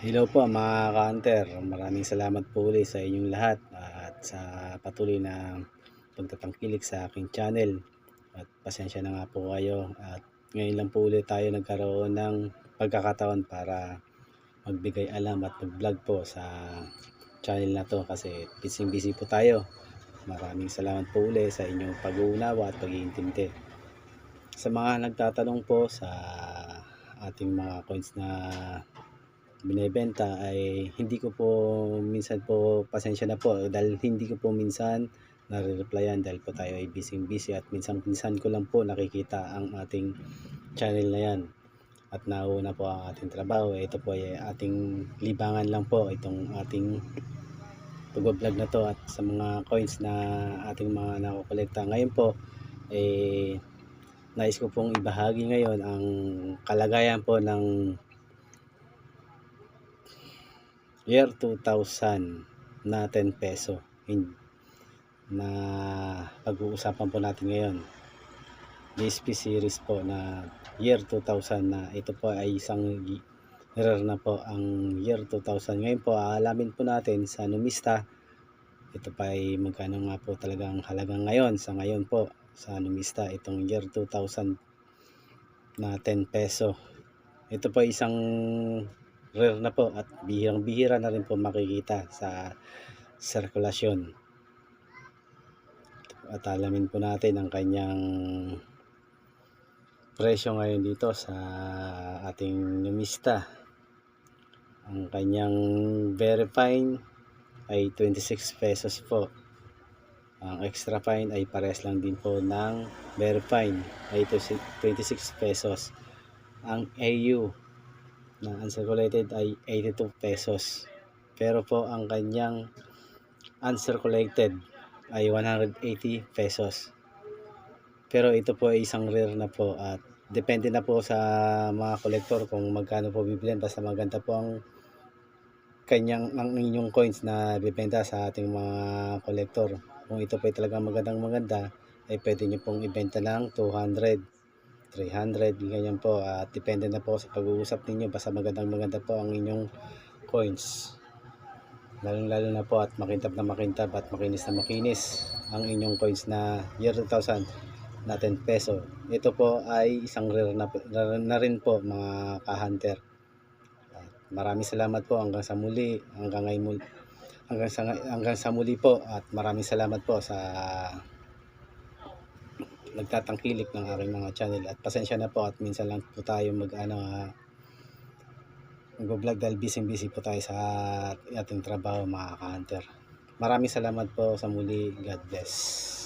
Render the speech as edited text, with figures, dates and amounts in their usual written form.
Hello po mga ka-hunter, maraming salamat po ulit sa inyong lahat at sa patuloy na pagtatangkilik sa aking channel. At pasensya na nga po kayo at ngayon lang po ulit tayo nagkaroon ng pagkakataon para magbigay alam at mag-vlog po sa channel na to kasi busy po tayo. Maraming salamat po ulit sa inyong pag-uunawa at pag-iintindi. Sa mga nagtatanong po sa ating mga coins na binebenta ay hindi ko po minsan po, pasensya na po dahil hindi ko po minsan nare-replyan dahil po tayo ay busy at minsan ko lang po nakikita ang ating channel na yan at nauna po ang ating trabaho. Ito po ay ating libangan lang po itong ating pag-vlog na to at sa mga coins na ating mga nakokolekta ngayon po nais ko pong ibahagi ngayon ang kalagayan po ng year 2000 na 10 peso na pag-uusapan po natin ngayon. DSP series po na year 2000 na ito po ay isang rare na po ang year 2000. Ngayon po aalamin po natin sa numista ito pa ay magkano nga po talaga ang halaga ngayon sa ngayon po sa numista itong year 2000 na 10 peso. Ito po isang rare na po at bihirang-bihira na rin po makikita sa sirkulasyon. At alamin po natin ang kanyang presyo ngayon dito sa ating numista. Ang kanyang very fine ay 26 pesos po. Ang extra fine ay parehas lang din po ng very fine ay 26 pesos. Ang AU na uncirculated ay 82 pesos. Pero po ang kanyang uncirculated ay 180 pesos. Pero ito po ay isang rare na po at depende na po sa mga kolektor kung magkano po bibilhin. Basta maganda po ang inyong coins na bibenta sa ating mga kolektor. Kung ito po ay talagang maganda ay pwede nyo pong ibenta ng 200, 300, ganyan po at depende na po sa pag-uusap ninyo. Basta maganda po ang inyong coins, lalo na po at makintab at makinis na makinis ang inyong coins na year 2000 na 10 peso. Ito po ay isang rare na rin po mga ka-hunter. Maraming salamat po hanggang sa muli, hanggang sa muli po at maraming salamat po sa nagtatangkilik ng aking mga channel at pasensya na po at minsan lang po tayo mag-vlog dahil busy po tayo sa ating trabaho mga ka-hunter. Maraming salamat po sa muli. God bless.